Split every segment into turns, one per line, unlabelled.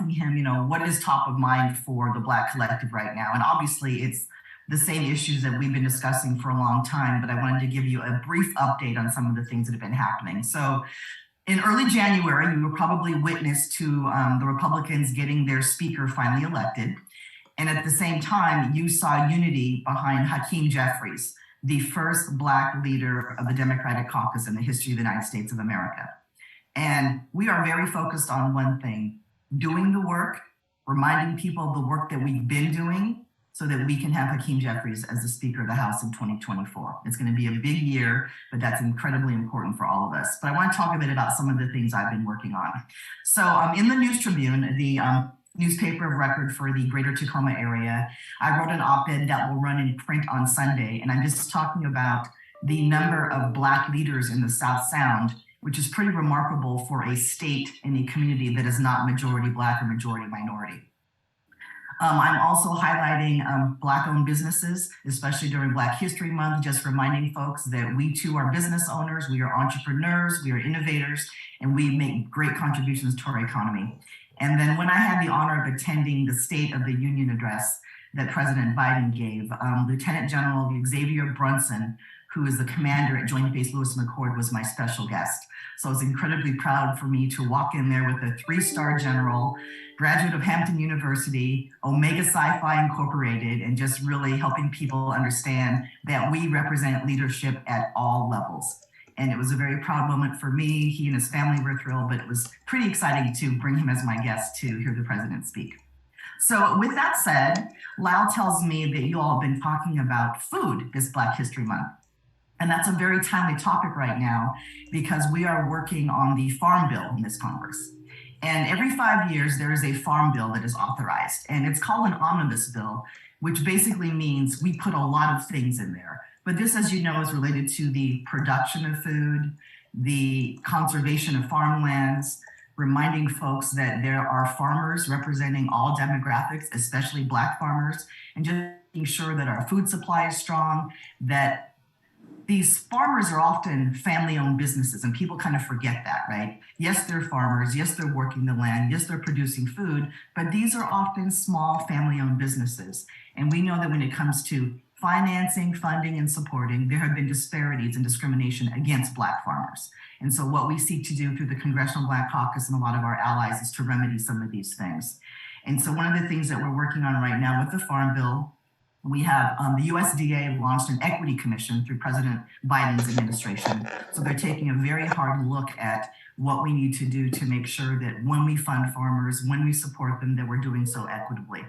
asking him, what is top of mind for the Black collective right now? And obviously it's the same issues that we've been discussing for a long time, but I wanted to give you a brief update on some of the things that have been happening. So in early January, you were probably witness to the Republicans getting their speaker finally elected. And at the same time, you saw unity behind Hakeem Jeffries, the first Black leader of the Democratic caucus in the history of the United States of America. And we are very focused on one thing, doing the work, reminding people of the work that we've been doing so that we can have Hakeem Jeffries as the Speaker of the House in 2024. It's going to be a big year, but that's incredibly important for all of us. But I want to talk a bit about some of the things I've been working on. So in the News Tribune, the newspaper of record for the greater Tacoma area, I wrote an op-ed that will run in print on Sunday. And I'm just talking about the number of Black leaders in the South Sound, which is pretty remarkable for a state and a community that is not majority Black or majority minority. I'm also highlighting Black-owned businesses, especially during Black History Month, just reminding folks that we too are business owners, we are entrepreneurs, we are innovators, and we make great contributions to our economy. And then when I had the honor of attending the State of the Union address that President Biden gave, Lieutenant General Xavier Brunson, who is the commander at Joint Base Lewis McChord, was my special guest. So I was incredibly proud for me to walk in there with a 3-star general, graduate of Hampton University, Omega Sci-Fi Incorporated, and just really helping people understand that we represent leadership at all levels. And it was a very proud moment for me. He and his family were thrilled, but it was pretty exciting to bring him as my guest to hear the president speak. So with that said, Lal tells me that you all have been talking about food this Black History Month. And that's a very timely topic right now because we are working on the Farm Bill in this Congress. And every 5 years, there is a farm bill that is authorized. And it's called an omnibus bill, which basically means we put a lot of things in there. But this, as you know, is related to the production of food, the conservation of farmlands, reminding folks that there are farmers representing all demographics, especially Black farmers, and just making sure that our food supply is strong, that these farmers are often family-owned businesses, and people kind of forget that, right? Yes, they're farmers. Yes, they're working the land. Yes, they're producing food, but these are often small family-owned businesses. And we know that when it comes to financing, funding, and supporting, there have been disparities and discrimination against Black farmers. And so what we seek to do through the Congressional Black Caucus and a lot of our allies is to remedy some of these things. And so one of the things that we're working on right now with the Farm Bill, we have the USDA launched an equity commission through President Biden's administration. So they're taking a very hard look at what we need to do to make sure that when we fund farmers, when we support them, that we're doing so equitably.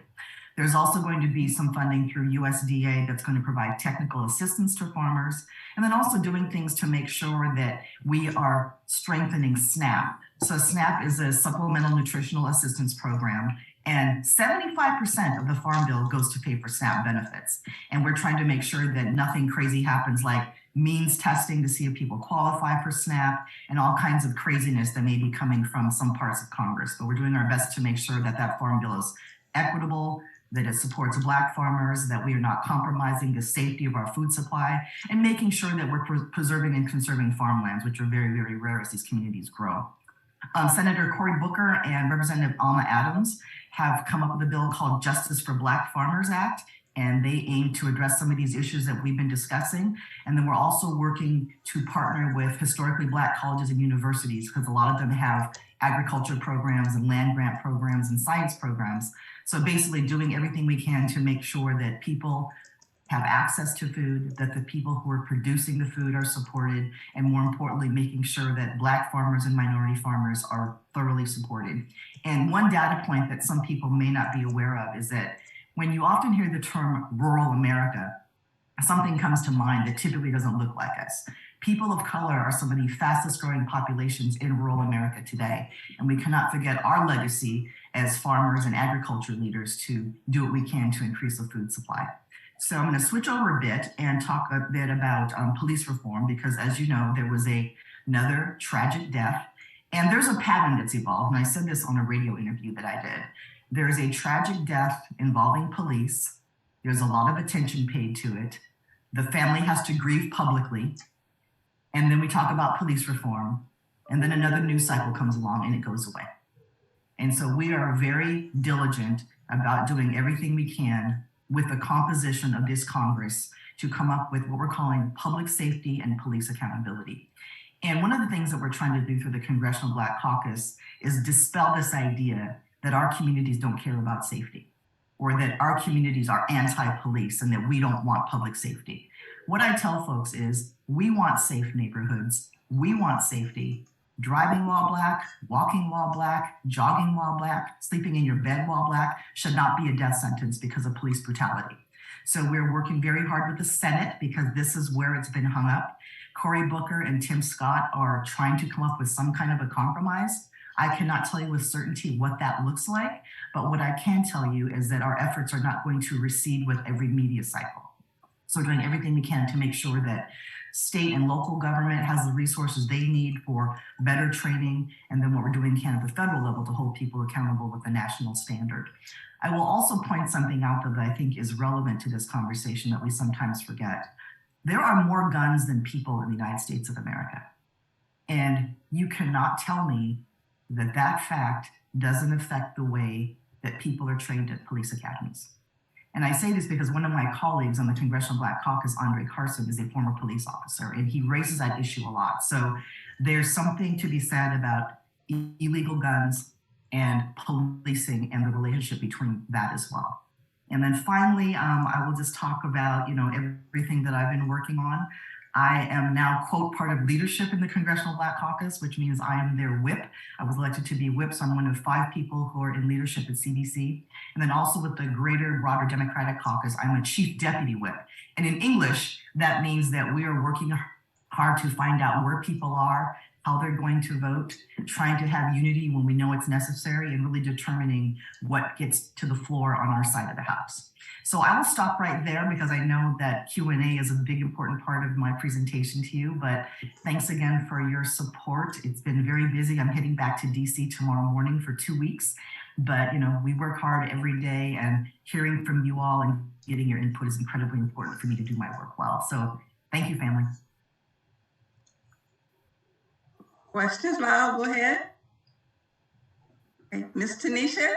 There's also going to be some funding through USDA that's going to provide technical assistance to farmers, and then also doing things to make sure that we are strengthening SNAP. So SNAP is a supplemental nutritional assistance program, and 75% of the Farm Bill goes to pay for SNAP benefits. And we're trying to make sure that nothing crazy happens like means testing to see if people qualify for SNAP and all kinds of craziness that may be coming from some parts of Congress. But we're doing our best to make sure that that Farm Bill is equitable, that it supports Black farmers, that we are not compromising the safety of our food supply, and making sure that we're preserving and conserving farmlands, which are very, very rare as these communities grow. Senator Cory Booker and Representative Alma Adams have come up with a bill called Justice for Black Farmers Act, and they aim to address some of these issues that we've been discussing. And then we're also working to partner with historically Black colleges and universities, because a lot of them have agriculture programs and land grant programs and science programs. So basically doing everything we can to make sure that people have access to food, that the people who are producing the food are supported, and more importantly, making sure that Black farmers and minority farmers are thoroughly supported. And one data point that some people may not be aware of is that when you often hear the term rural America, something comes to mind that typically doesn't look like us. People of color are some of the fastest growing populations in rural America today. And we cannot forget our legacy as farmers and agriculture leaders to do what we can to increase the food supply. So I'm going to switch over a bit and talk a bit about police reform, because as you know, there was another tragic death. And there's a pattern that's evolved. And I said this on a radio interview that I did. There's a tragic death involving police. There's a lot of attention paid to it. The family has to grieve publicly. And then we talk about police reform. And then another news cycle comes along and it goes away. And so we are very diligent about doing everything we can with the composition of this Congress to come up with what we're calling public safety and police accountability. And one of the things that we're trying to do through the Congressional Black Caucus is dispel this idea that our communities don't care about safety, or that our communities are anti-police and that we don't want public safety. What I tell folks is we want safe neighborhoods, we want safety. Driving while Black, walking while Black, jogging while Black, sleeping in your bed while Black should not be a death sentence because of police brutality. So we're working very hard with the Senate because this is where it's been hung up. Cory Booker and Tim Scott are trying to come up with some kind of a compromise. I cannot tell you with certainty what that looks like, but what I can tell you is that our efforts are not going to recede with every media cycle. So we're doing everything we can to make sure that state and local government has the resources they need for better training, and then what we're doing can at the federal level to hold people accountable with the national standard. I will also point something out that I think is relevant to this conversation that we sometimes forget. There are more guns than people in the United States of America. And you cannot tell me that that fact doesn't affect the way that people are trained at police academies. And I say this because one of my colleagues on the Congressional Black Caucus, Andre Carson, is a former police officer, and he raises that issue a lot. So there's something to be said about illegal guns and policing and the relationship between that as well. And then finally, I will just talk about, everything that I've been working on. I am now, quote, part of leadership in the Congressional Black Caucus, which means I am their whip. I was elected to be whip, so I'm one of 5 people who are in leadership at CBC. And then also with the greater, broader Democratic Caucus, I'm a chief deputy whip. And in English, that means that we are working hard to find out where people are, how they're going to vote, trying to have unity when we know it's necessary, and really determining what gets to the floor on our side of the house. So I will stop right there because I know that Q&A is a big important part of my presentation to you, but thanks again for your support. It's been very busy. I'm heading back to DC tomorrow morning for 2 weeks, but we work hard every day, and hearing from you all and getting your input is incredibly important for me to do my work well. So thank you, family.
Questions, Lyle, go ahead. Okay. Ms. Tanisha?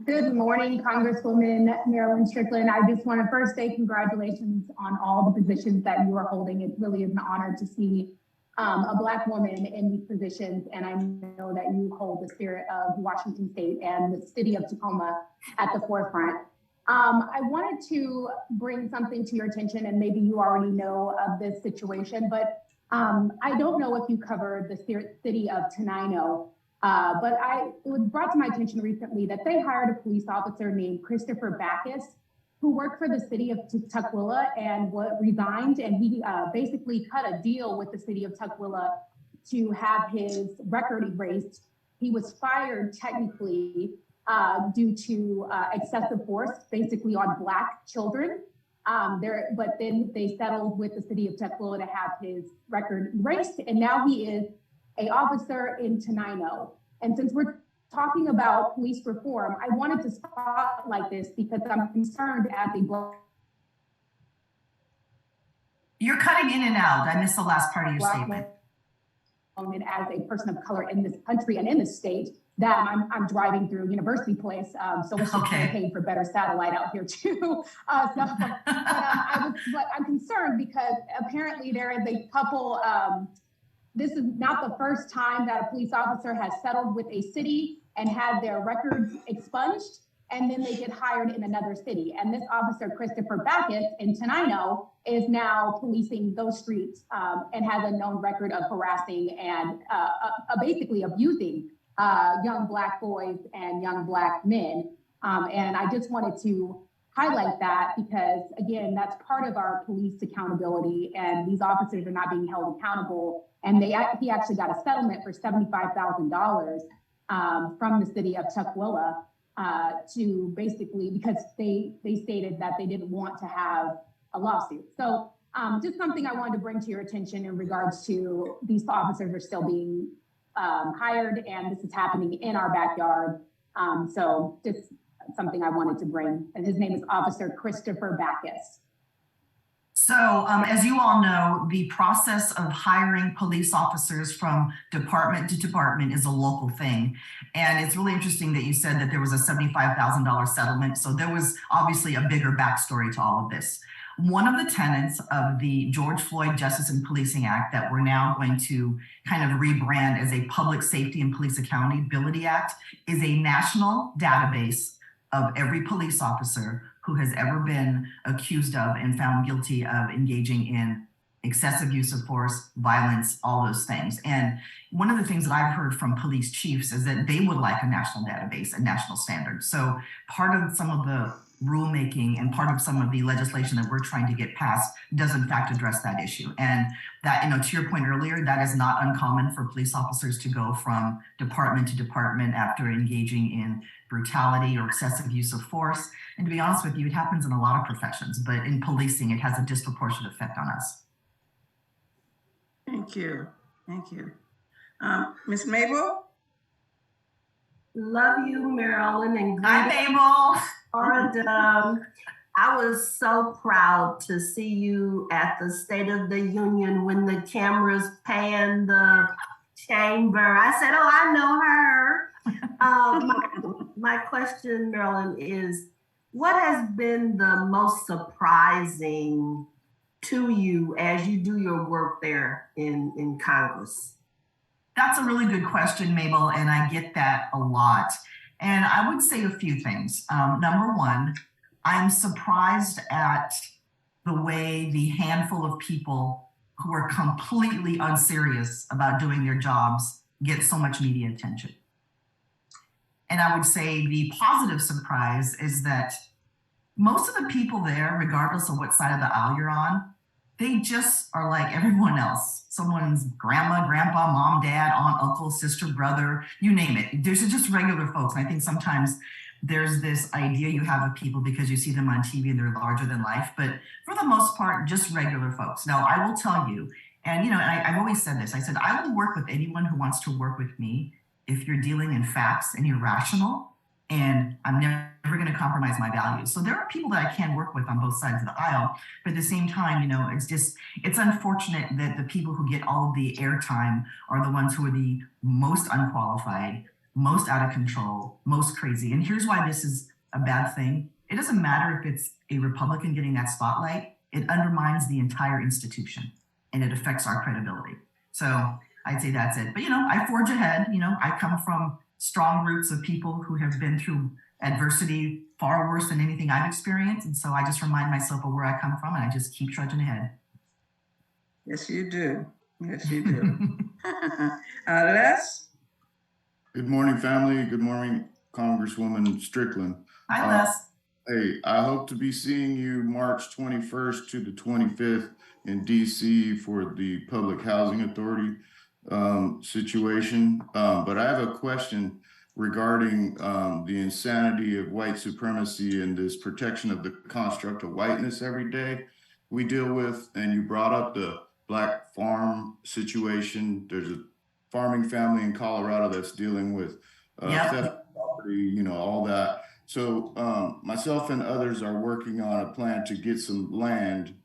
Good morning, Congresswoman Marilyn Strickland. I just want to first say congratulations on all the positions that you are holding. It really is an honor to see a Black woman in these positions, and I know that you hold the spirit of Washington State and the city of Tacoma at the forefront. I wanted to bring something to your attention, and maybe you already know of this situation, but I don't know if you covered the city of Tenino. But it was brought to my attention recently that they hired a police officer named Christopher Backus, who worked for the city of Tukwila and resigned, and he basically cut a deal with the city of Tukwila to have his record erased. He was fired technically due to excessive force, basically on Black children. But then they settled with the city of Tukwila to have his record erased, and now he is an officer in Tenino. And since we're talking about police reform, I wanted to spotlight this because I'm concerned as a Black.
You're cutting in and out. I missed the last part of your statement.
And as a person of color in this country and in this state, that I'm driving through University Place, so we should campaign for better satellite out here too. But I'm concerned because apparently there is a couple. This is not the first time that a police officer has settled with a city and had their records expunged, and then they get hired in another city. And this officer, Christopher Backus in Tenino, is now policing those streets and has a known record of harassing and basically abusing young Black boys and young Black men. And I just wanted to highlight that because, again, that's part of our police accountability, and these officers are not being held accountable. And he actually got a settlement for $75,000 from the city of Tukwila to basically, because they stated that they didn't want to have a lawsuit. So just something I wanted to bring to your attention in regards to these officers are still being hired, and this is happening in our backyard. So just something I wanted to bring, and his name is Officer Christopher Backus.
So, as you all know, the process of hiring police officers from department to department is a local thing. And it's really interesting that you said that there was a $75,000 settlement. So there was obviously a bigger backstory to all of this. One of the tenets of the George Floyd Justice and Policing Act that we're now going to kind of rebrand as a Public Safety and Police Accountability Act is a national database of every police officer who has ever been accused of and found guilty of engaging in excessive use of force, violence, all those things. And one of the things that I've heard from police chiefs is that they would like a national database, a national standard. So part of some of the rulemaking and part of some of the legislation that we're trying to get passed does in fact address that issue. And that, to your point earlier, that is not uncommon for police officers to go from department to department after engaging in brutality or excessive use of force. And to be honest with you, it happens in a lot of professions, but in policing, it has a disproportionate effect on us.
Thank you. Thank you. Ms. Mabel?
Love you, Marilyn, and
Hi, Mabel.
I was so proud to see you at the State of the Union when the cameras panned the chamber. I said, oh, I know her. My question, Marilyn, is what has been the most surprising to you as you do your work there in Congress?
That's a really good question, Mabel, and I get that a lot. And I would say a few things. Number one, I'm surprised at the way the handful of people who are completely unserious about doing their jobs get so much media attention. And I would say the positive surprise is that most of the people there, regardless of what side of the aisle you're on, they just are like everyone else. Someone's grandma, grandpa, mom, dad, aunt, uncle, sister, brother, you name it. There's just regular folks. And I think sometimes there's this idea you have of people because you see them on TV and they're larger than life. But for the most part, just regular folks. Now, I will tell you, and I've always said this, I said, I will work with anyone who wants to work with me if you're dealing in facts and you're rational, and I'm never going to compromise my values. So there are people that I can work with on both sides of the aisle, but at the same time, it's unfortunate that the people who get all of the airtime are the ones who are the most unqualified, most out of control, most crazy. And here's why this is a bad thing. It doesn't matter if it's a Republican getting that spotlight, it undermines the entire institution and it affects our credibility. So I'd say that's it. But, I forge ahead. I come from strong roots of people who have been through adversity far worse than anything I've experienced. And so I just remind myself of where I come from and I just keep trudging ahead.
Yes, you do. Yes, you do. Les?
Good morning, family. Good morning, Congresswoman Strickland.
Hi, Les.
Hey, I hope to be seeing you March 21st to the 25th in DC for the Public Housing Authority situation. But I have a question regarding the insanity of white supremacy and this protection of the construct of whiteness every day we deal with. And you brought up the Black farm situation. There's a farming family in Colorado that's dealing with theft of property, all that. So myself and others are working on a plan to get some land,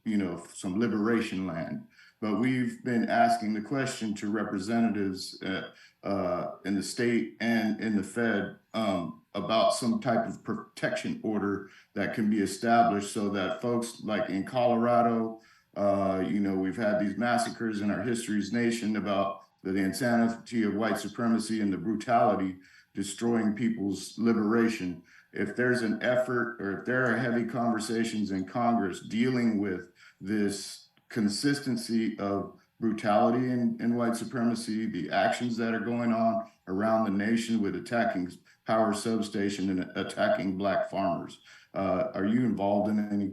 some liberation land. But we've been asking the question to representatives in the state and in the Fed about some type of protection order that can be established so that folks like in Colorado, we've had these massacres in our history's nation about the insanity of white supremacy and the brutality destroying people's liberation. If there's an effort or if there are heavy conversations in Congress dealing with this consistency of brutality and white supremacy, the actions that are going on around the nation with attacking power substation and attacking Black farmers. Are you involved in any,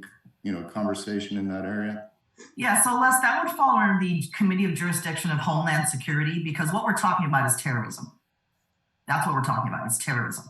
conversation in that area?
Yeah, so Les, that would fall under the Committee of Jurisdiction of Homeland Security because what we're talking about is terrorism. That's what we're talking about, is terrorism.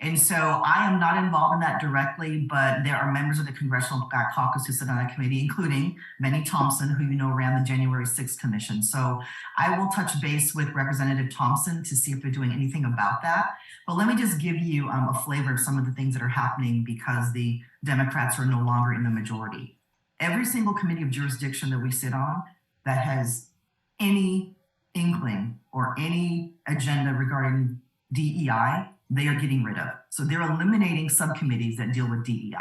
And so I am not involved in that directly, but there are members of the Congressional Black Caucus who sit on that committee, including Benny Thompson, who ran the January 6th commission. So I will touch base with Representative Thompson to see if they're doing anything about that. But let me just give you a flavor of some of the things that are happening because the Democrats are no longer in the majority. every single committee of jurisdiction that we sit on that has any inkling or any agenda regarding DEI, they are getting rid of. So they're eliminating subcommittees that deal with DEI.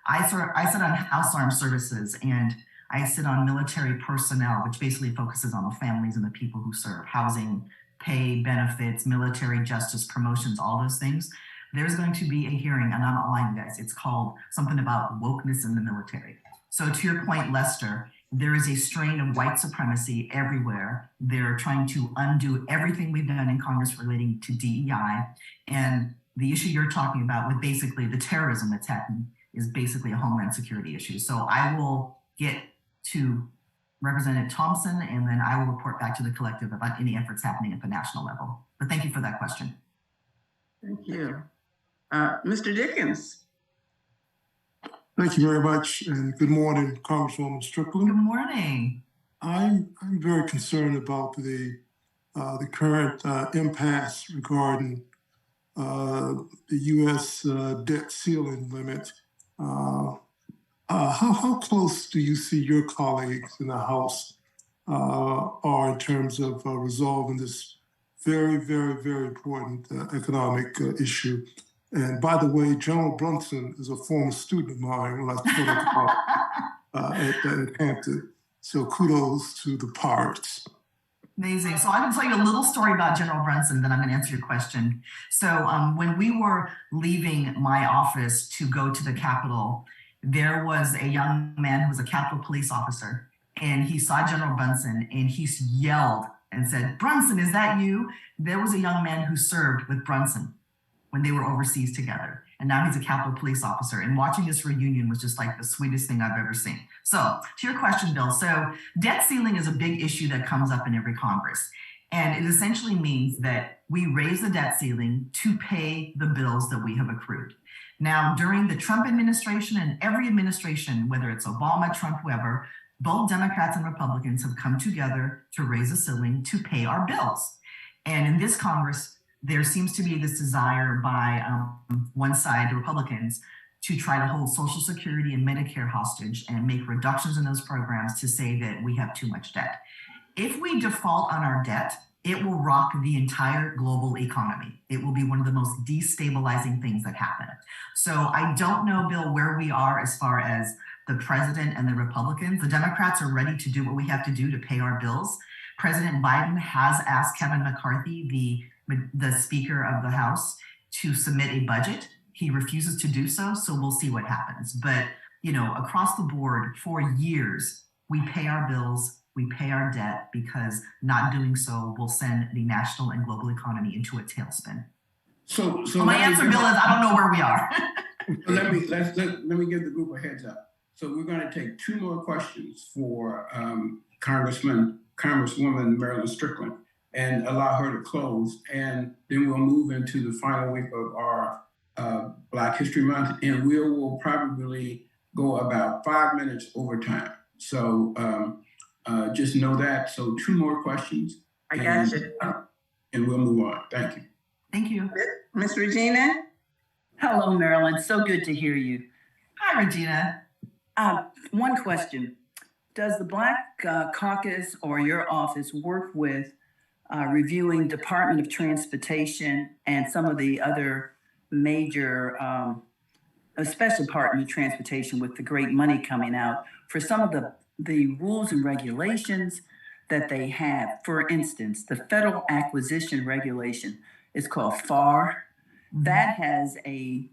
I sit on House Armed Services, and I sit on military personnel, which basically focuses on the families and the people who serve, housing, pay, benefits, military justice, promotions, all those things. There's going to be a hearing, and I'm lying, guys. It's called something about wokeness in the military. So to your point, Lester, there is a strain of white supremacy everywhere. They're trying to undo everything we've done in Congress relating to DEI. And the issue you're talking about with basically the terrorism that's happening is basically a homeland security issue. So I will get to Representative Thompson, and then I will report back to the collective about any efforts happening at the national level. But thank you for that question.
Thank you. Mr. Dickens.
Thank you very much, and good morning, Congresswoman Strickland.
Good morning.
I'm very concerned about the current impasse regarding the U.S. Debt ceiling limit. How close do you see your colleagues in the House are in terms of resolving this very, very, very important economic issue? And by the way, General Brunson is a former student of mine when I taught at Hampton. So kudos to the Pirates.
Amazing. So I'm going to tell you a little story about General Brunson, then I'm going to answer your question. So when we were leaving my office to go to the Capitol, there was a young man who was a Capitol police officer, and he saw General Brunson, and he yelled and said, "Brunson, is that you?" There was a young man who served with Brunson when they were overseas together, and now he's a Capitol police officer. And watching this reunion was just like the sweetest thing I've ever seen. So to your question, Bill, so debt ceiling is a big issue that comes up in every Congress. And it essentially means that we raise the debt ceiling to pay the bills that we have accrued. Now, during the Trump administration and every administration, whether it's Obama, Trump, whoever, both Democrats and Republicans have come together to raise a ceiling to pay our bills. And in this Congress, there seems to be this desire by one side, the Republicans, to try to hold Social Security and Medicare hostage and make reductions in those programs to say that we have too much debt. If we default on our debt, it will rock the entire global economy. It will be one of the most destabilizing things that happen. So I don't know, Bill, where we are as far as the president and the Republicans. The Democrats are ready to do what we have to do to pay our bills. President Biden has asked Kevin McCarthy, the Speaker of the House, to submit a budget. He refuses to do so, so we'll see what happens. But, you know, across the board, for years, we pay our bills, we pay our debt, because not doing so will send the national and global economy into a tailspin.
So
my answer, Bill, is I don't know where we are.
let me give the group a heads up. So we're going to take two more questions for Congresswoman Marilyn Strickland, and allow her to close. And then we'll move into the final week of our Black History Month, and we will probably go about 5 minutes over time. So just know that. So two more questions.
I got you.
And we'll move on. Thank you.
Thank you.
Ms. Regina?
Hello, Marilyn. So good to hear you.
Hi, Regina.
One question. Does the Black Caucus or your office work with reviewing Department of Transportation and some of the other major, especially Department of Transportation with the great money coming out for some of the rules and regulations that they have? For instance, the Federal Acquisition Regulation is called FAR. That has a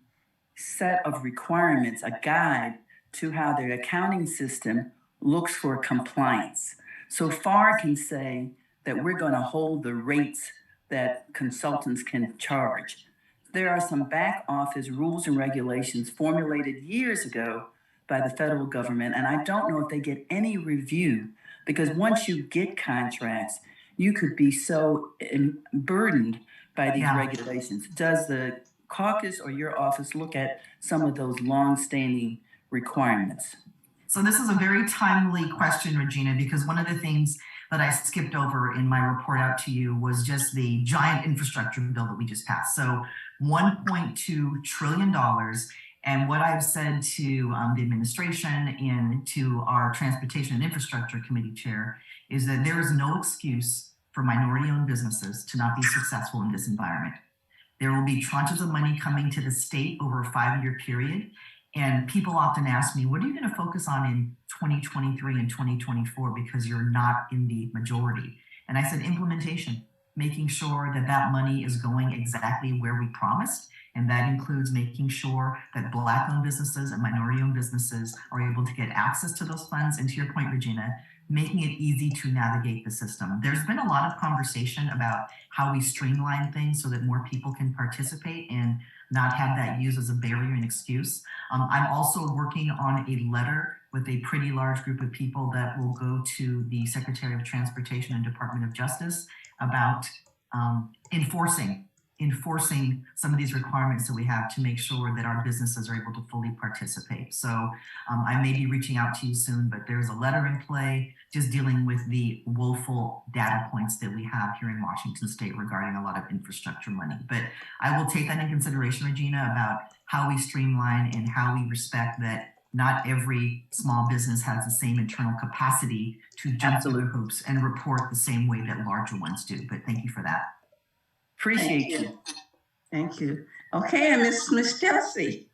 set of requirements, a guide to how their accounting system looks for compliance. So FAR can say that we're going to hold the rates that consultants can charge. There are some back office rules and regulations formulated years ago by the federal government, and I don't know if they get any review, because once you get contracts, you could be so burdened by these regulations. Does the caucus or your office look at some of those long-standing requirements?
So this is a very timely question, Regina, because one of the things that I skipped over in my report out to you was just the giant infrastructure bill that we just passed. So $1.2 trillion. And what I've said to the administration and to our Transportation and Infrastructure Committee chair is that there is no excuse for minority-owned businesses to not be successful in this environment. There will be tranches of money coming to the state over a 5-year period. And people often ask me, what are you going to focus on in 2023 and 2024 because you're not in the majority? And I said implementation, making sure that that money is going exactly where we promised. And that includes making sure that Black-owned businesses and minority-owned businesses are able to get access to those funds. And to your point, Regina, making it easy to navigate the system. There's been a lot of conversation about how we streamline things so that more people can participate and not have that used as a barrier and excuse. I'm also working on a letter with a pretty large group of people that will go to the Secretary of Transportation and Department of Justice about enforcing some of these requirements that we have to make sure that our businesses are able to fully participate. So I may be reaching out to you soon, but there's a letter in play just dealing with the woeful data points that we have here in Washington State regarding a lot of infrastructure money. But I will take that in consideration, Regina, about how we streamline and how we respect that not every small business has the same internal capacity to jump through the hoops and report the same way that larger ones do. But thank you for that.
Appreciate you.
Thank you. Okay, and Miss Chelsea.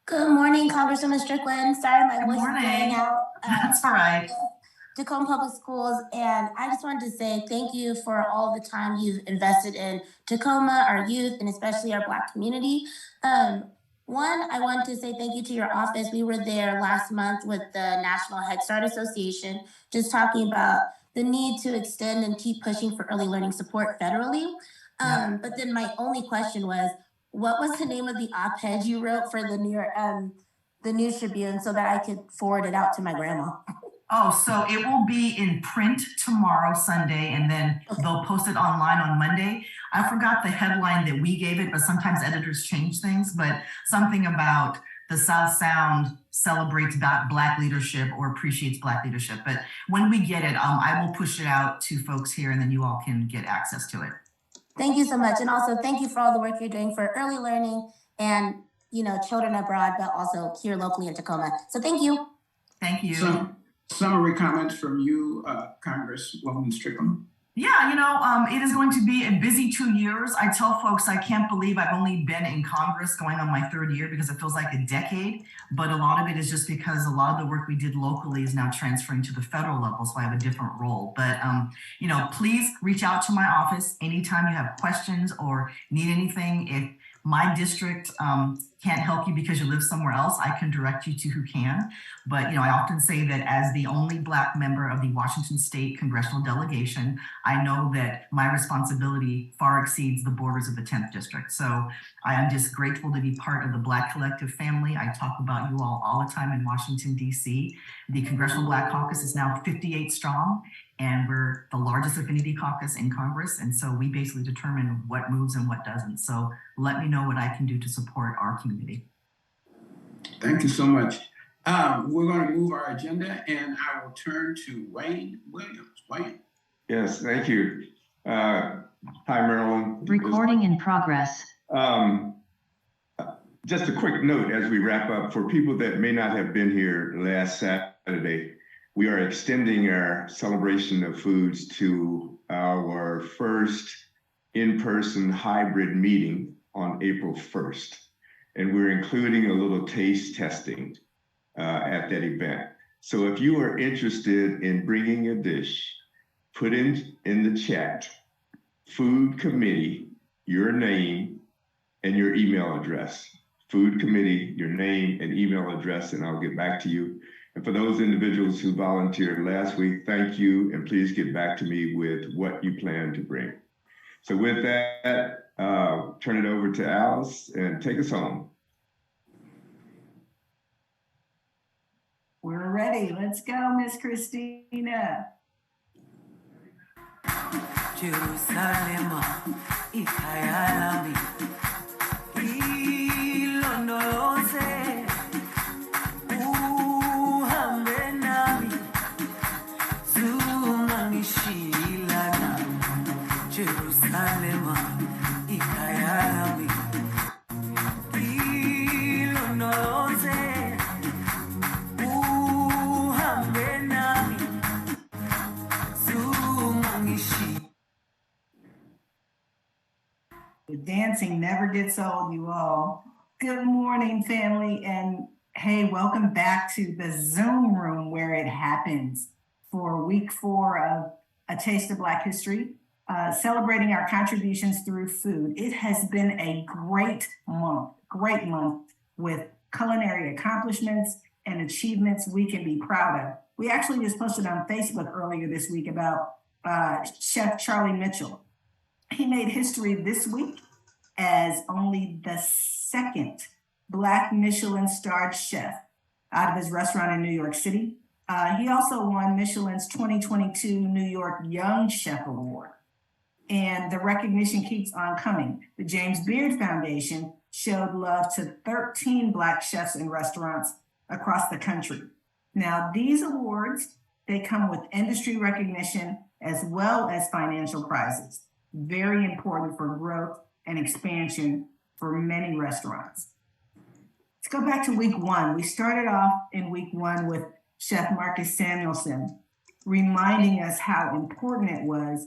Good morning, Congresswoman Strickland. Sorry, my voice is going out.
That's all right.
Tacoma Public Schools, and I just wanted to say thank you for all the time you've invested in Tacoma, our youth, and especially our Black community. One, I want to say thank you to your office. We were there last month with the National Head Start Association, just talking about the need to extend and keep pushing for early learning support federally. But then my only question was, what was the name of the op-ed you wrote for the News Tribune so that I could forward it out to my grandma?
Oh, so it will be in print tomorrow, Sunday, and then they'll post it online on Monday. I forgot the headline that we gave it, but sometimes editors change things, but something about the South Sound celebrates Black leadership or appreciates Black leadership. But when we get it, I will push it out to folks here and then you all can get access to it.
Thank you so much. And also thank you for all the work you're doing for early learning and, children abroad, but also here locally in Tacoma. So thank you.
Thank you.
Summary comments from you, Congresswoman Strickland.
Yeah, it is going to be a busy 2 years. I tell folks I can't believe I've only been in Congress going on my 3rd year because it feels like a decade. But a lot of it is just because a lot of the work we did locally is now transferring to the federal level, so I have a different role. But, please reach out to my office anytime you have questions or need anything. If my district can't help you because you live somewhere else, I can direct you to who can. But, I often say that as the only Black member of the Washington State congressional delegation, I know that my responsibility far exceeds the borders of the 10th district. So I am just grateful to be part of the Black collective family. I talk about you all the time in Washington, D.C. The Congressional Black Caucus is now 58 strong, and we're the largest affinity caucus in Congress. And so we basically determine what moves and what doesn't. So let me know what I can do to support our community.
Thank you so much. We're going to move our agenda and I will turn to Wayne Williams. Wayne.
Yes, thank you. Hi, Marilyn.
Recording in progress.
Just a quick note as we wrap up, for people that may not have been here last Saturday, we are extending our celebration of foods to our first in-person hybrid meeting on April 1st. And we're including a little taste testing at that event. So if you are interested in bringing a dish, put in the chat, food committee, your name and your email address. Food committee, your name and email address, and I'll get back to you. And for those individuals who volunteered last week, thank you, and please get back to me with what you plan to bring. So with that, turn it over to Alice and take us home.
We're ready. Let's go, Miss Christina.
Jerusalem, ikayalami, ilondoloze, uhambe nami, zungangishilana. Jerusalem, ikayalami,
The dancing never gets old, you all. Good morning, family. And hey, welcome back to the Zoom room where it happens for week 4 of A Taste of Black History, celebrating our contributions through food. It has been a great month with culinary accomplishments and achievements we can be proud of. We actually just posted on Facebook earlier this week about Chef Charlie Mitchell. He made history this week as only the second Black Michelin-starred chef out of his restaurant in New York City. He also won Michelin's 2022 New York Young Chef Award. And the recognition keeps on coming. The James Beard Foundation showed love to 13 Black chefs in restaurants across the country. Now, these awards, they come with industry recognition as well as financial prizes. Very important for growth and expansion for many restaurants. Let's go back to week 1. We started off in week 1 with Chef Marcus Samuelson, reminding us how important it was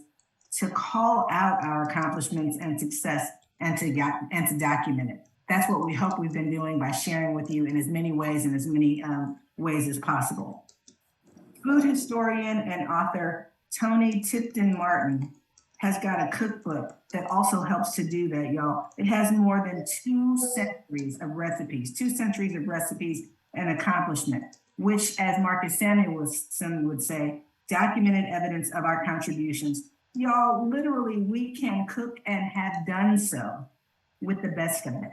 to call out our accomplishments and success and to document it. That's what we hope we've been doing by sharing with you in as many ways and as many ways as possible. Food historian and author Tony Tipton Martin has got a cookbook that also helps to do that, y'all. It has more than 2 centuries of recipes and accomplishment, which, as Marcus Samuelson would say, documented evidence of our contributions. Y'all, literally, we can cook and have done so with the best of it.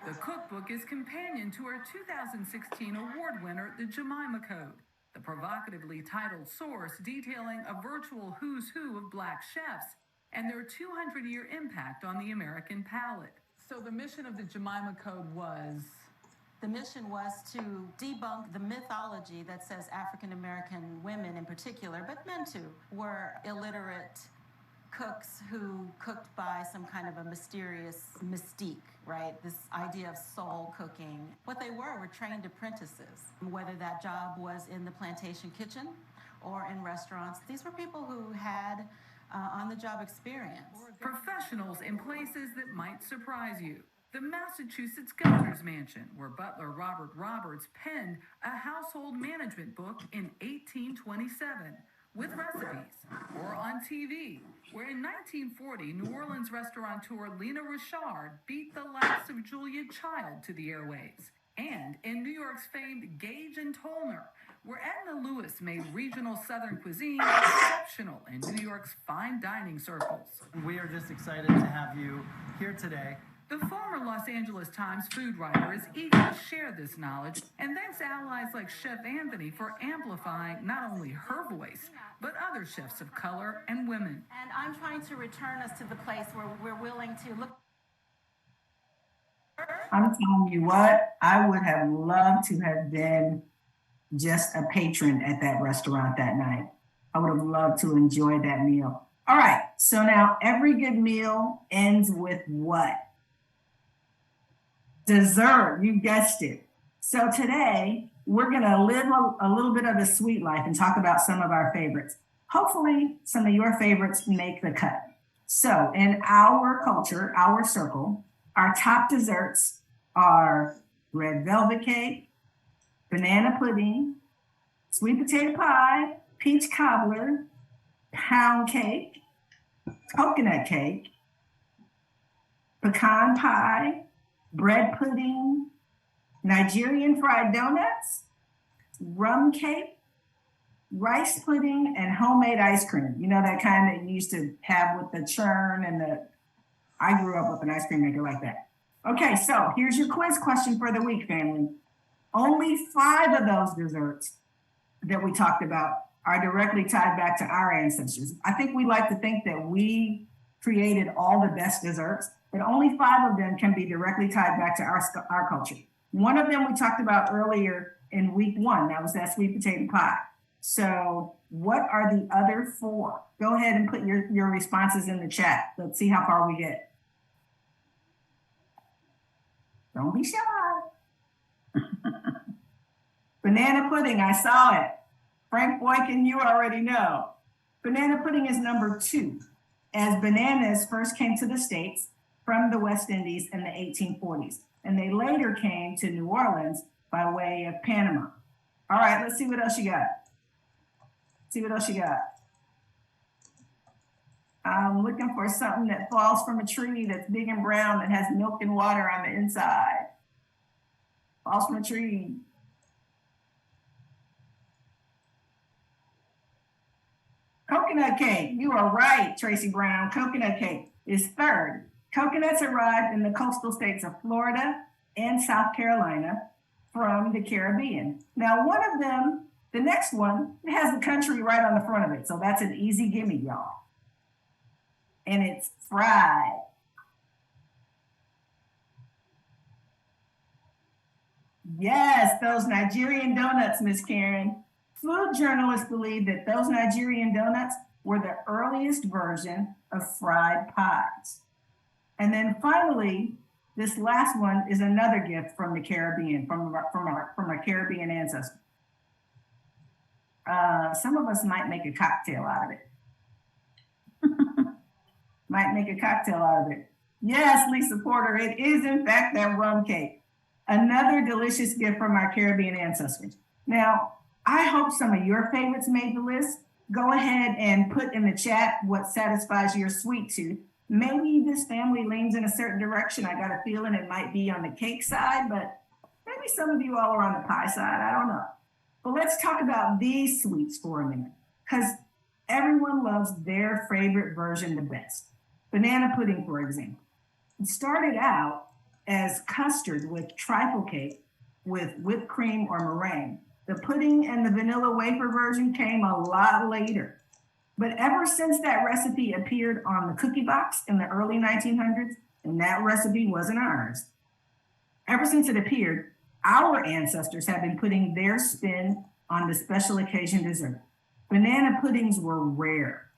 The cookbook is companion to our 2016 award winner, The Jemima Code, the provocatively titled source detailing a virtual who's who of Black chefs and their 200-year impact on the American palate. So the mission of the Jemima Code was?
The mission was to debunk the mythology that says African American women in particular, but men too, were illiterate cooks who cooked by some kind of a mysterious mystique, right? This idea of soul cooking. What they were trained apprentices, whether that job was in the plantation kitchen or in restaurants. These were people who had on-the-job experience.
Professionals in places that might surprise you. The Massachusetts Governor's Mansion, where butler Robert Roberts penned a household management book in 1827 with recipes. Or on TV, where in 1940, New Orleans restaurateur Lena Richard beat the likes of Julia Child to the airwaves. And in New York's famed Gage and Tollner, where Edna Lewis made regional Southern cuisine exceptional in New York's fine dining circles.
We are just excited to have you here today.
The former Los Angeles Times food writer is eager to share this knowledge and thanks allies like Chef Anthony for amplifying not only her voice, but other chefs of color and women.
And I'm trying to return us to the place where we're willing to look.
I'm telling you what, I would have loved to have been just a patron at that restaurant that night. I would have loved to enjoy that meal. All right, so now every good meal ends with what? Dessert, you guessed it. So today, we're gonna live a little bit of the sweet life and talk about some of our favorites. Hopefully, some of your favorites make the cut. So in our culture, our circle, our top desserts are red velvet cake, banana pudding, sweet potato pie, peach cobbler, pound cake, coconut cake, pecan pie, bread pudding, Nigerian fried donuts, rum cake, rice pudding, and homemade ice cream. You know, that kind that you used to have with the churn and I grew up with an ice cream maker like that. Okay, so here's your quiz question for the week, family. Only 5 of those desserts that we talked about are directly tied back to our ancestors. I think we like to think that we created all the best desserts, but only 5 of them can be directly tied back to our culture. One of them we talked about earlier in week 1, that was that sweet potato pie. So what are the other 4? Go ahead and put your responses in the chat. Let's see how far we get. Don't be shy. Banana pudding, I saw it. Frank Boykin, you already know. Banana pudding is number 2, as bananas first came to the States from the West Indies in the 1840s, and they later came to New Orleans by way of Panama. All right, let's see what else you got. See what else you got. I'm looking for something that falls from a tree that's big and brown that has milk and water on the inside. Falls from a tree. Coconut cake. You are right, Tracy Brown. Coconut cake is 3rd. Coconuts arrived in the coastal states of Florida and South Carolina from the Caribbean. Now, one of them, the next one, it has the country right on the front of it. So that's an easy gimme, y'all. And it's fried. Yes, those Nigerian donuts, Miss Karen. Food journalists believe that those Nigerian donuts were the earliest version of fried pies. And then finally, this last one is another gift from the Caribbean, from our Caribbean ancestors. Some of us might make a cocktail out of it. Might make a cocktail out of it. Yes, Lisa Porter, it is in fact that rum cake. Another delicious gift from our Caribbean ancestors. Now, I hope some of your favorites made the list. Go ahead and put in the chat what satisfies your sweet tooth. Maybe this family leans in a certain direction. I got a feeling it might be on the cake side, but maybe some of you all are on the pie side. I don't know. But let's talk about these sweets for a minute, because everyone loves their favorite version the best. Banana pudding, for example. It started out as custard with trifle cake with whipped cream or meringue. The pudding and the vanilla wafer version came a lot later. But ever since that recipe appeared on the cookie box in the early 1900s, and that recipe wasn't ours, ever since it appeared, our ancestors have been putting their spin on the special occasion dessert. Banana puddings were rare.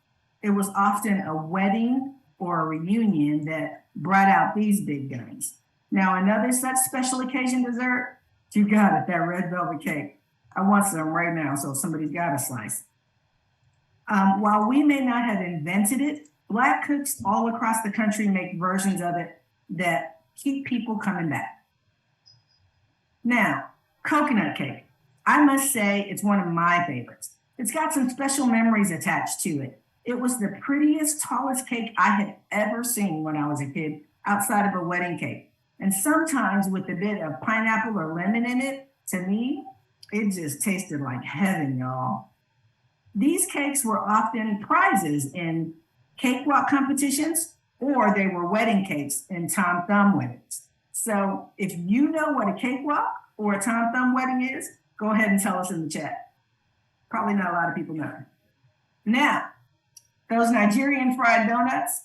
It was often a wedding or a reunion that brought out these big guns. Now, another such special occasion dessert, you got it, that red velvet cake. I want some right now, so somebody's got a slice. While we may not have invented it, Black cooks all across the country make versions of it that keep people coming back. Now, coconut cake. I must say it's one of my favorites. It's got some special memories attached to it. It was the prettiest, tallest cake I had ever seen when I was a kid, outside of a wedding cake. And sometimes with a bit of pineapple or lemon in it, to me, it just tasted like heaven, y'all. These cakes were often prizes in cakewalk competitions, or they were wedding cakes in Tom Thumb weddings. So if you know what a cakewalk or a Tom Thumb wedding is, go ahead and tell us in the chat. Probably not a lot of people know. Now, those Nigerian fried donuts,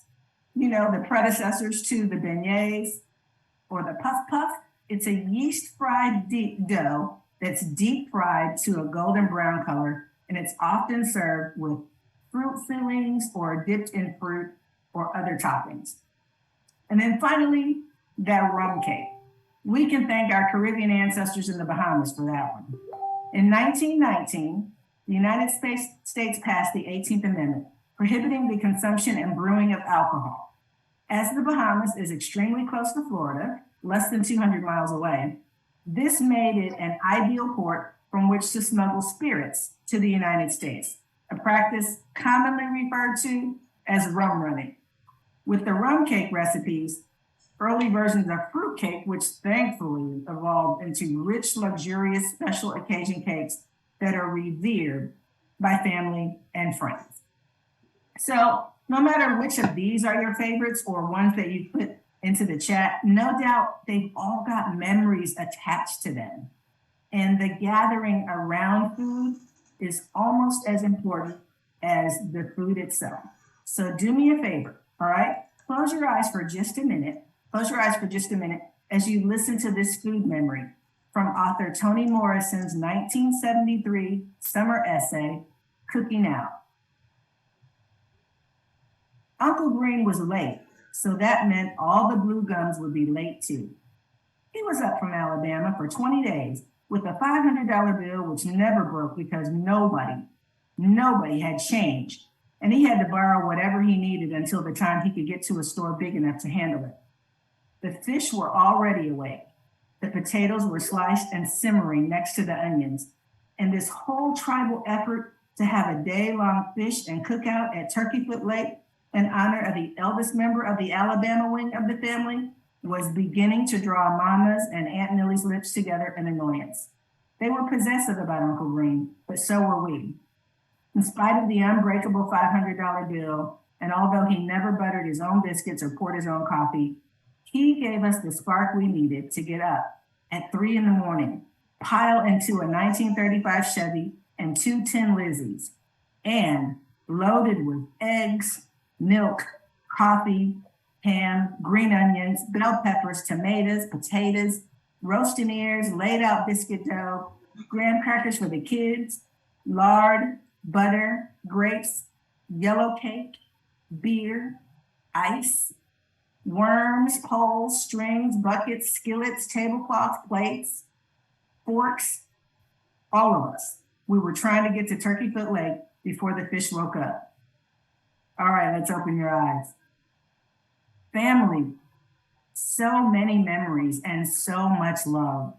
you know, the predecessors to the beignets or the puff puff, it's a yeast fried dough that's deep fried to a golden brown color, and it's often served with fruit fillings or dipped in fruit or other toppings. And then finally, that rum cake. We can thank our Caribbean ancestors in the Bahamas for that one. In 1919, the United States passed the 18th Amendment, prohibiting the consumption and brewing of alcohol. As the Bahamas is extremely close to Florida, less than 200 miles away, this made it an ideal port from which to smuggle spirits to the United States, a practice commonly referred to as rum running. With the rum cake recipes, early versions of fruit cake, which thankfully evolved into rich, luxurious special occasion cakes that are revered by family and friends. So no matter which of these are your favorites or ones that you put into the chat, no doubt they've all got memories attached to them. And the gathering around food is almost as important as the food itself. So do me a favor, all right? Close your eyes for just a minute. Close your eyes for just a minute as you listen to this food memory from author Toni Morrison's 1973 summer essay, Cooking Out. Uncle Green was late, so that meant all the blue gums would be late too. He was up from Alabama for 20 days with a $500 bill which never broke because nobody had change and he had to borrow whatever he needed until the time he could get to a store big enough to handle it. The fish were already awake. The potatoes were sliced and simmering next to the onions. And this whole tribal effort to have a day-long fish and cookout at Turkeyfoot Lake in honor of the eldest member of the Alabama wing of the family was beginning to draw Mama's and Aunt Millie's lips together in annoyance. They were possessive about Uncle Green, but so were we. In spite of the unbreakable $500 bill, and although he never buttered his own biscuits or poured his own coffee, he gave us the spark we needed to get up at 3 a.m, pile into a 1935 Chevy and 2 Tin Lizzies, and loaded with eggs, milk, coffee, ham, green onions, bell peppers, tomatoes, potatoes, roasting ears, laid out biscuit dough, graham crackers for the kids, lard, butter, grapes, yellow cake, beer, ice, worms, poles, strings, buckets, skillets, tablecloths, plates, forks, all of us. We were trying to get to Turkeyfoot Lake before the fish woke up. All right, let's open your eyes. Family, so many memories and so much love,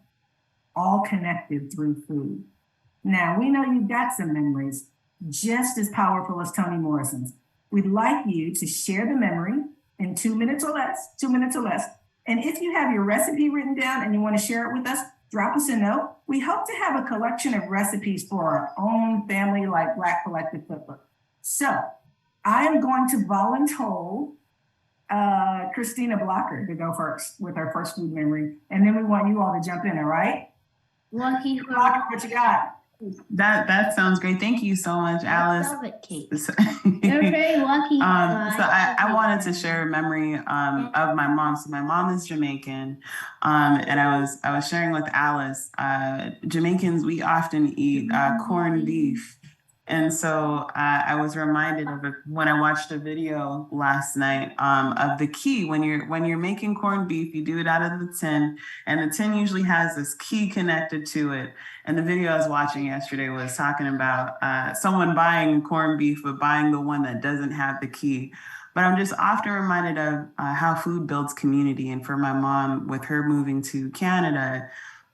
all connected through food. Now, we know you've got some memories just as powerful as Toni Morrison's. We'd like you to share the memory in 2 minutes or less, 2 minutes or less. And if you have your recipe written down and you want to share it with us, drop us a note. We hope to have a collection of recipes for our own family, like Black Collective Cookbook. So I am going to volunteer Christina Blocker to go first with our first food memory. And then we want you all to jump in, all right?
Lucky
Blocker, what you got?
That sounds great. Thank you so much, Alice.
Velvet cake.
So
They're very lucky.
I wanted to share a memory of my mom. So my mom is Jamaican, and I was sharing with Alice. Jamaicans, we often eat corned beef. And so I was reminded of it when I watched a video last night of the key. When you're making corned beef, you do it out of the tin, and the tin usually has this key connected to it. And the video I was watching yesterday was talking about someone buying corned beef, but buying the one that doesn't have the key. But I'm just often reminded of how food builds community. And for my mom, with her moving to Canada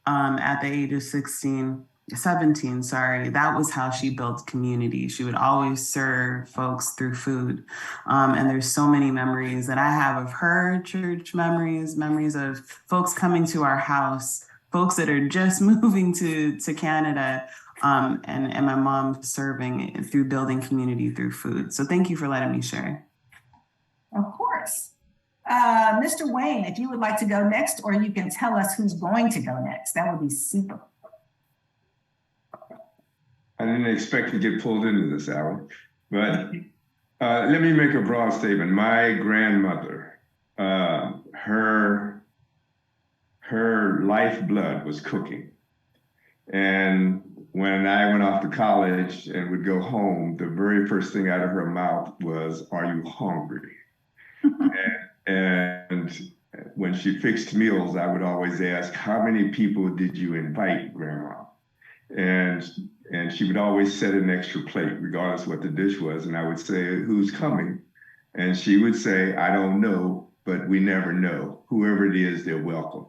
at the age of 17, that was how she built community. She would always serve folks through food. And there's so many memories that I have of her, church memories of folks coming to our house, folks that are just moving to Canada, and my mom serving through building community through food. So thank you for letting me share.
Of course. Mr. Wayne, if you would like to go next, or you can tell us who's going to go next, that would be super.
I didn't expect to get pulled into this, Alan, but let me make a broad statement. My grandmother, her lifeblood was cooking. And when I went off to college and would go home, the very first thing out of her mouth was, "Are you hungry?" and when she fixed meals, I would always ask, "How many people did you invite, Grandma?" And she would always set an extra plate, regardless of what the dish was. And I would say, "Who's coming?" And she would say, "I don't know, but we never know. Whoever it is, they're welcome."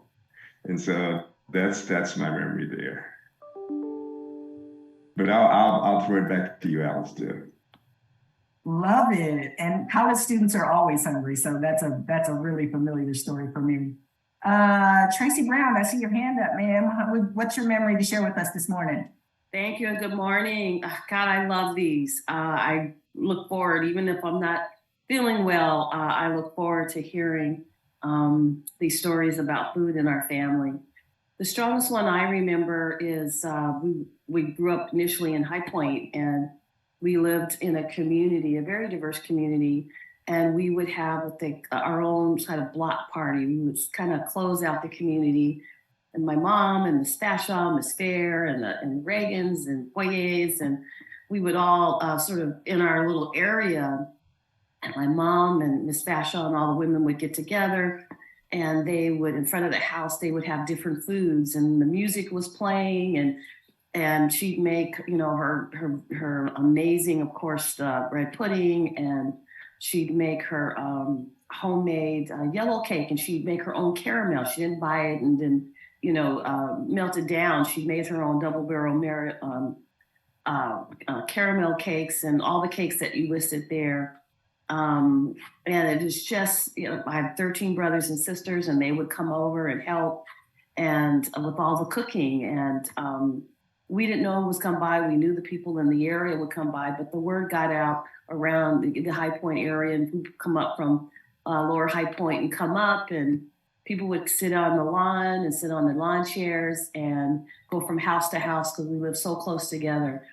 And so that's my memory there. But I'll throw it back to you, Alice, too.
Love it. And college students are always hungry. So that's a really familiar story for me. Tracy Brown, I see your hand up, ma'am. What's your memory to share with us this morning?
Thank you and good morning. God, I love these. I look forward, even if I'm not feeling well, I look forward to hearing these stories about food in our family. The strongest one I remember is we grew up initially in High Point, and we lived in a community, a very diverse community, and we would have our own kind of block party. We would kind of close out the community. And my mom and Miss Fashaw, Miss Fair, and Reagan's and Foyer's, and we would all sort of in our little area. And my mom and Miss Fashaw and all the women would get together, and they would, in front of the house, they would have different foods, and the music was playing, and she'd make, her amazing, of course, bread pudding, and she'd make her homemade yellow cake, and she'd make her own caramel. She didn't buy it and then, melt it down. She made her own double barrel caramel cakes and all the cakes that you listed there. And it is just, I have 13 brothers and sisters, and they would come over and help and with all the cooking. And we didn't know who was come by. We knew the people in the area would come by, but the word got out around the High Point area, and people come up from Lower High Point and come up, and people would sit on the lawn and sit on the lawn chairs and go from house to house because we lived so close together.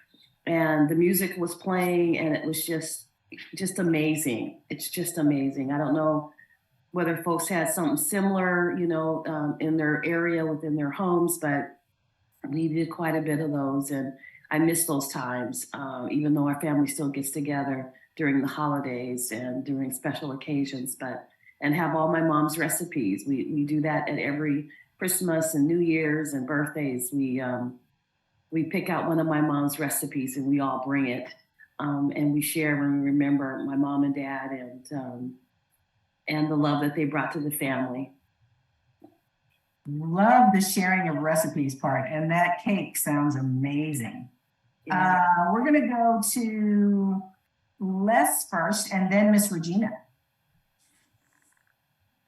And the music was playing, and it was just amazing. It's just amazing. I don't know whether folks had something similar, in their area within their homes, but we did quite a bit of those, and I miss those times, even though our family still gets together during the holidays and during special occasions, and have all my mom's recipes. We do that at every Christmas and New Year's and birthdays. We pick out one of my mom's recipes and we all bring it, and we share when we remember my mom and dad and the love that they brought to the family.
Love the sharing of recipes part, and that cake sounds amazing. Yeah. We're gonna go to Les first, and then Miss Regina.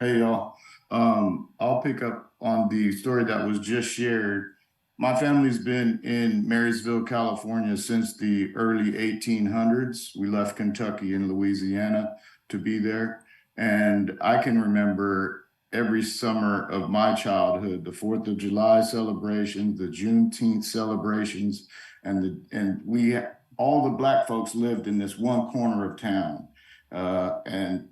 Hey y'all, I'll pick up on the story that was just shared. My family's been in Marysville, California since the early 1800s. We left Kentucky and Louisiana to be there. And I can remember every summer of my childhood, the 4th of July celebrations, the Juneteenth celebrations, and we, all the Black folks lived in this one corner of town. And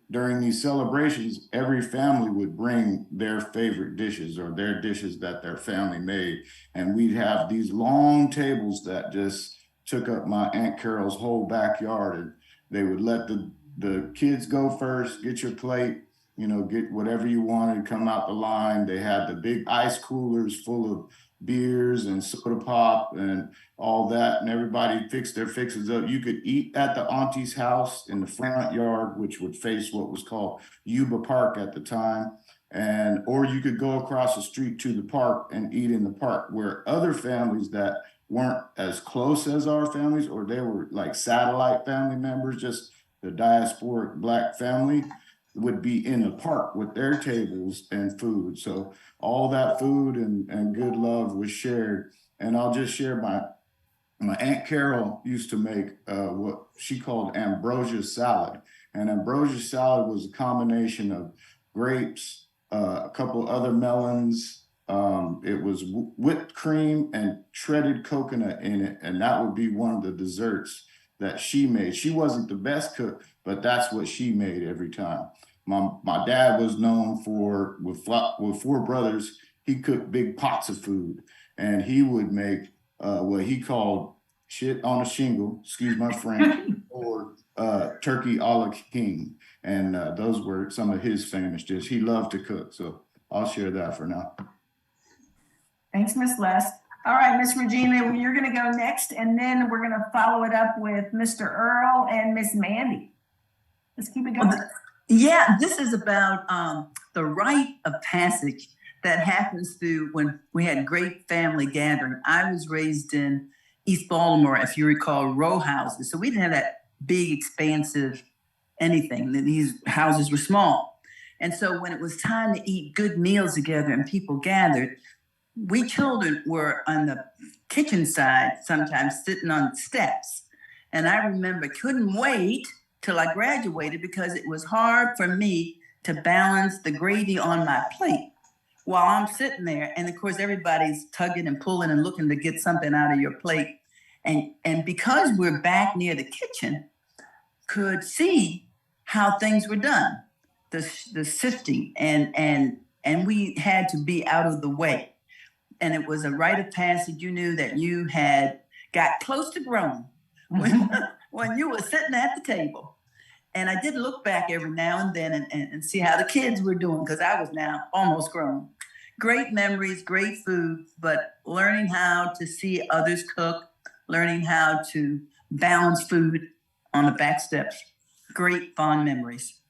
during these celebrations, every family would bring their favorite dishes or their dishes that their family made. And we'd have these long tables that just took up my Aunt Carol's whole backyard. And they would let the kids go first, get your plate, get whatever you wanted, come out the line. They had the big ice coolers full of beers and soda pop and all that, and everybody fixed their fixes up. You could eat at the auntie's house in the front yard, which would face what was called Yuba Park at the time, or you could go across the street to the park and eat in the park, where other families that weren't as close as our families, or they were like satellite family members, just the diasporic Black family, would be in the park with their tables and food. So all that food and good love was shared. And I'll just share my Aunt Carol used to make what she called ambrosia salad. And ambrosia salad was a combination of grapes, a couple other melons. It was whipped cream and shredded coconut in it. And that would be one of the desserts that she made. She wasn't the best cook, but that's what she made every time. My dad was known for, with 4 brothers, he cooked big pots of food, and he would make what he called shit on a shingle, excuse my French, or turkey a la king. And those were some of his famous dishes. He loved to cook, so I'll share that for now.
Thanks, Miss Les. All right, Miss Regina, you're gonna go next, and then we're gonna follow it up with Mr. Earl and Miss Mandy. Let's keep it going.
Yeah, this is about the rite of passage that happens through when we had great family gathering. I was raised in East Baltimore, if you recall, row houses. So we didn't have that big, expansive anything. These houses were small. And so when it was time to eat good meals together and people gathered, we children were on the kitchen side, sometimes sitting on steps. And I remember couldn't wait till I graduated because it was hard for me to balance the gravy on my plate while I'm sitting there. And of course, everybody's tugging and pulling and looking to get something out of your plate. And because we're back near the kitchen, could see how things were done, the sifting, and we had to be out of the way. And it was a rite of passage. You knew that you had got close to grown when you were sitting at the table. And I did look back every now and then and see how the kids were doing, because I was now almost grown. great memories, great food, but learning how to see others cook, learning how to balance food on the back steps. Great fond memories.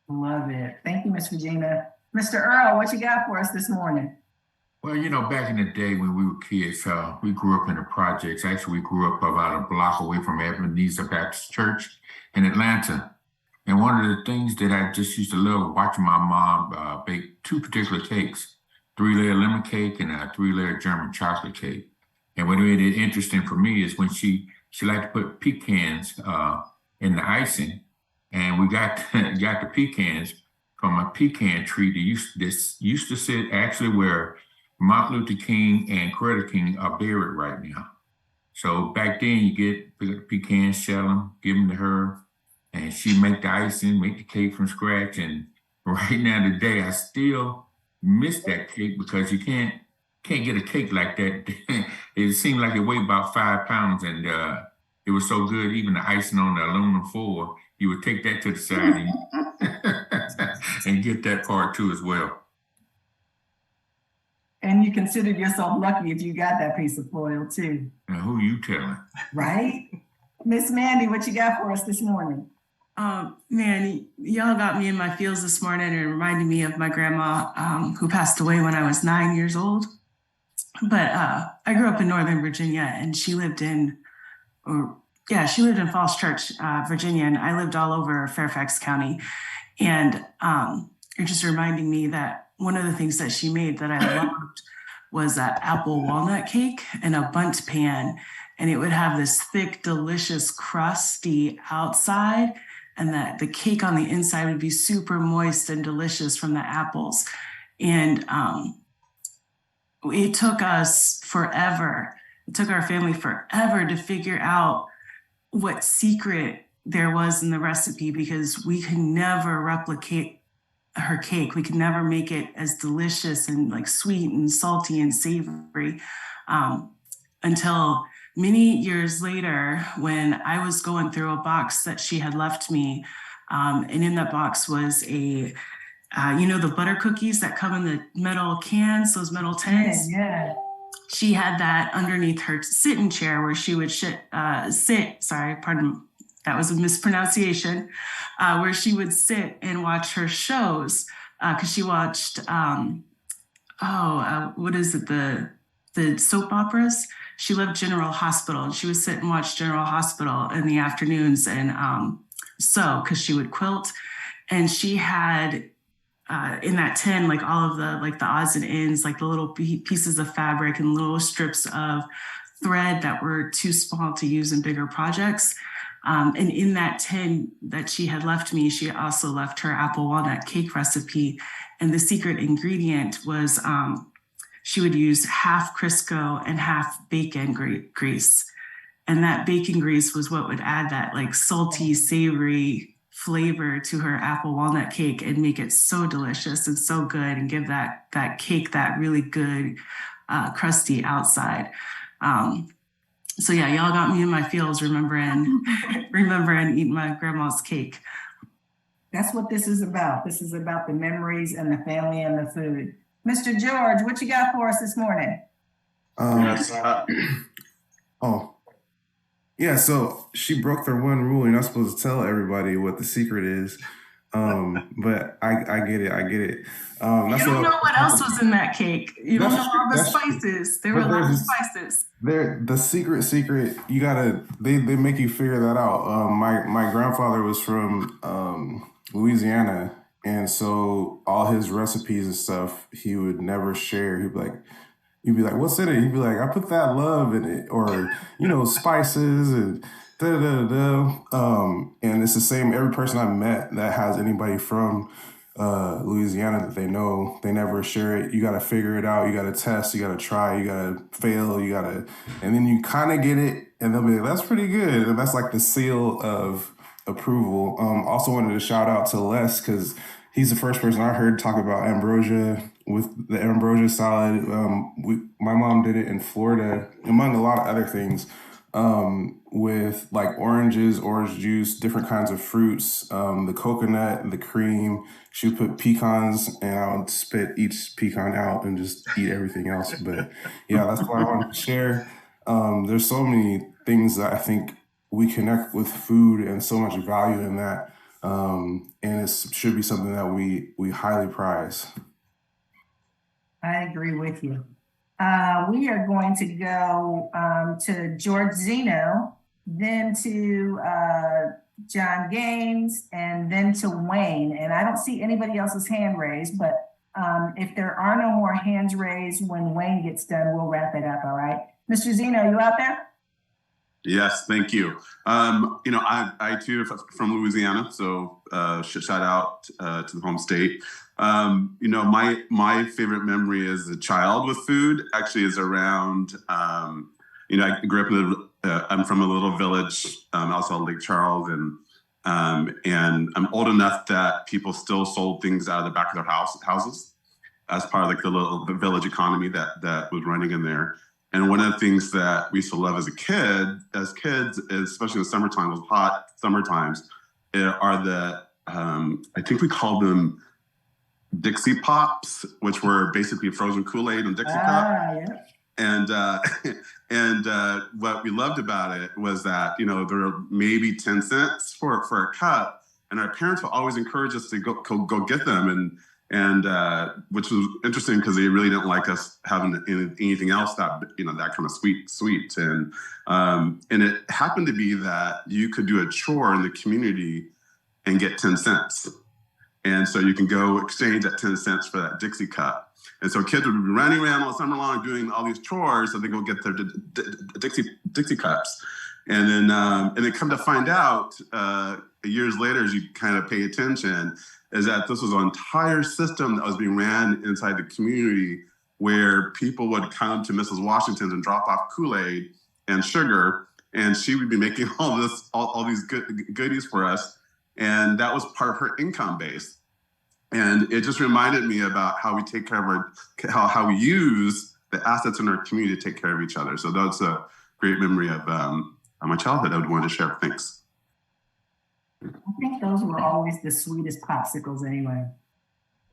Love it. Thank you, Ms. Regina. Mr. Earl, what you got for us this morning?
Well, you know, back in the day when we were kids, we grew up in the projects. Actually, we grew up about a block away from Ebenezer Baptist Church in Atlanta. And one of the things that I just used to love watching my mom bake two particular cakes, 3-layer lemon cake and a 3-layer German chocolate cake. And what made it interesting for me is when she liked to put pecans in the icing. And we got the pecans from a pecan tree that used to sit actually where Martin Luther King and Coretta King are buried right now. So back then you pick up the pecans, shell them, give them to her, and she make the icing, make the cake from scratch. And right now today, I still miss that cake because you can't get a cake like that. It seemed like it weighed about 5 pounds, and it was so good. Even the icing on the aluminum foil, you would take that to the side and get that part too as well.
And you considered yourself lucky if you got that piece of foil too.
And who you telling?
Right? Miss Mandy, what you got for us this morning?
Man, y'all got me in my feels this morning and reminded me of my grandma who passed away when I was 9 years old. But I grew up in Northern Virginia, and she lived in Falls Church, Virginia, and I lived all over Fairfax County. And you're just reminding me that one of the things that she made that I loved was an apple walnut cake in a bundt pan. And it would have this thick, delicious, crusty outside, and that the cake on the inside would be super moist and delicious from the apples. And it took us forever. It took our family forever to figure out what secret there was in the recipe, because we could never replicate her cake. We could never make it as delicious and like sweet and salty and savory until many years later, when I was going through a box that she had left me, and in that box was the butter cookies that come in the metal cans, those metal tins.
Yeah.
She had that underneath her sitting chair where she would sit. Sorry, pardon, that was a mispronunciation. Where she would sit and watch her shows, because she watched what is it, the soap operas. She loved General Hospital, and she would sit and watch General Hospital in the afternoons and sew, because she would quilt. And she had in that tin, like all of the odds and ends, like the little pieces of fabric and little strips of thread that were too small to use in bigger projects. And in that tin that she had left me, she also left her apple walnut cake recipe. And the secret ingredient was she would use half Crisco and half bacon grease. And that bacon grease was what would add that like salty, savory flavor to her apple walnut cake and make it so delicious and so good, and give that cake that really good crusty outside. So yeah, y'all got me in my feels remembering eating my grandma's cake.
That's what this is about. This is about the memories and the family and the food. Mr. George, what you got for us this morning?
So she broke their one rule. You're not supposed to tell everybody what the secret is. But I get it.
You don't know what else was in that cake. You don't know all the spices. There were a lot of spices.
The secret, you gotta, they make you figure that out. My grandfather was from Louisiana, and so all his recipes and stuff he would never share. You'd be like, what's in it? He'd be like, I put that love in it, or spices and and it's the same. Every person I've met that has anybody from Louisiana that they know, they never share it. You got to figure it out. You got to test. You got to try. You got to fail. And then you kind of get it, and they'll be like, that's pretty good. And that's like the seal of approval. Also wanted to shout out to Les, because he's the first person I heard talk about ambrosia with the ambrosia salad. My mom did it in Florida, among a lot of other things. with like oranges, orange juice, different kinds of fruits, the coconut, the cream. She would put pecans, and I would spit each pecan out and just eat everything else. But yeah, that's what I wanted to share. There's so many things that I think we connect with food and so much value in that. And it should be something that we highly prize.
I agree with you. We are going to go to George Zeno, then to John Gaines, and then to Wayne. And I don't see anybody else's hand raised, but if there are no more hands raised when Wayne gets done, we'll wrap it up, all right? Mr. Zeno, you out there?
Yes, thank you. I too from Louisiana, so shout out to the home state. My favorite memory as a child with food actually is around. I grew up I'm from a little village outside Lake Charles, and I'm old enough that people still sold things out of the back of their houses as part of like the village economy that was running in there. And one of the things that we used to love as kids, especially in the summertime, those hot summer times, are the, I think we called them Dixie Pops, which were basically frozen Kool-Aid and Dixie Cup. Yeah. And what we loved about it was that, there were maybe 10 cents for a cup, and our parents would always encourage us to go get them. And which was interesting because they really didn't like us having anything else that that kind of sweet. And it happened to be that you could do a chore in the community and get 10 cents. And so you can go exchange that 10 cents for that Dixie cup. And so kids would be running around all summer long doing all these chores so they go get their Dixie cups. And then come to find out years later, as you kind of pay attention, is that this was an entire system that was being ran inside the community where people would come to Mrs. Washington's and drop off Kool-Aid and sugar, and she would be making all these goodies for us. And that was part of her income base. And it just reminded me about how we take care of how we use the assets in our community to take care of each other. So that's a great memory of my childhood I would want to share. Thanks.
I think those were always the sweetest popsicles anyway.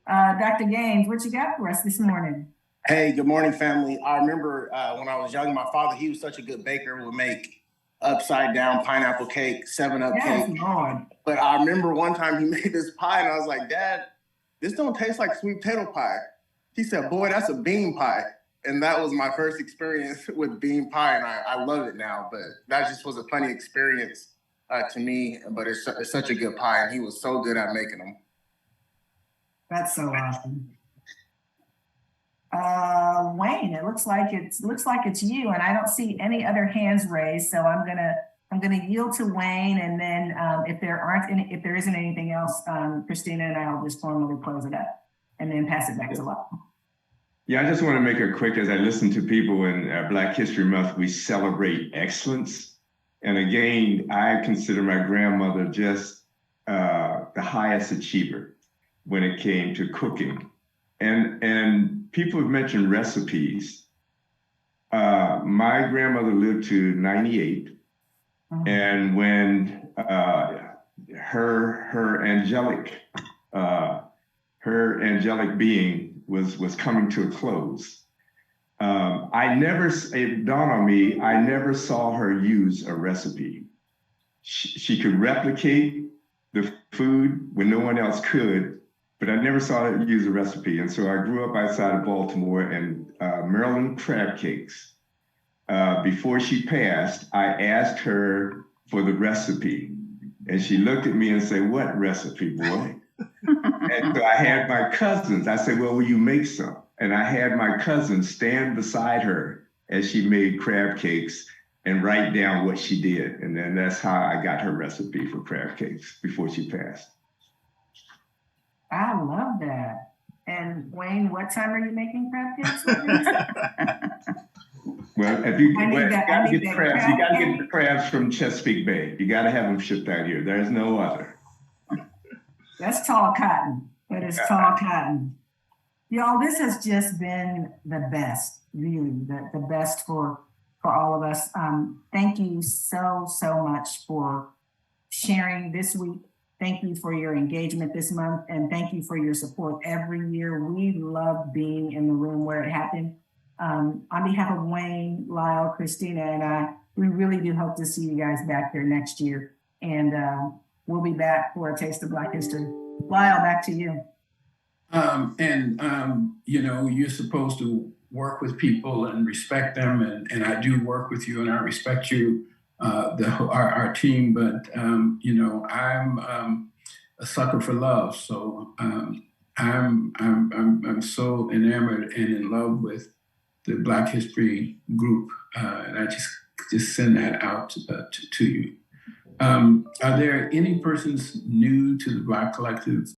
Dr. Gaines, what you got for us this morning?
Hey, good morning, family. I remember when I was young, my father, he was such a good baker, would make upside down pineapple cake, 7-Up cake.
Lord.
But I remember one time he made this pie and I was like, Dad, this don't taste like sweet potato pie. He said, boy, that's a bean pie. And that was my first experience with bean pie, and I love it now. But that just was a funny experience to me, but it's such a good pie, and he was so good at making them.
That's so awesome. Wayne, it looks like it's you, and I don't see any other hands raised, so I'm gonna yield to Wayne, and then if there isn't anything else, Christina and I will just formally close it up, and then pass it back to Love.
Yeah, I just want to make it quick. As I listen to people in Black History Month, we celebrate excellence. And again, I consider my grandmother just the highest achiever when it came to cooking. And people have mentioned recipes. My grandmother lived to 98. And when her angelic being was coming to a close, it dawned on me, I never saw her use a recipe. She could replicate the food when no one else could, but I never saw her use a recipe. And so I grew up outside of Baltimore, and Maryland crab cakes. Before she passed, I asked her for the recipe, and she looked at me and said, "What recipe, boy?" And so I had my cousins, I said, "Well, will you make some?" And I had my cousins stand beside her as she made crab cakes and write down what she did. And then that's how I got her recipe for crab cakes before she passed.
I love that. And Wayne, what time are you making crab cakes?
Well, if you gotta get the crabs from Chesapeake Bay. You gotta have them shipped out here. There's no other.
That's tall cotton. It is tall cotton. Y'all, this has just been the best, really, the best for for all of us. Thank you so much for sharing this week. Thank you for your engagement this month, and thank you for your support every year. We love being in the room where it happened. On behalf of Wayne, Lyle, Christina, and I, we really do hope to see you guys back there next year. And we'll be back for a Taste of Black History. Lyle, back to you.
You know, you're supposed to work with people and respect them, and I do work with you, and I respect you, our team. But you know, I'm a sucker for love, so I'm so enamored and in love with the Black History group, and I just send that out to you. Are there any persons new to the Black Collective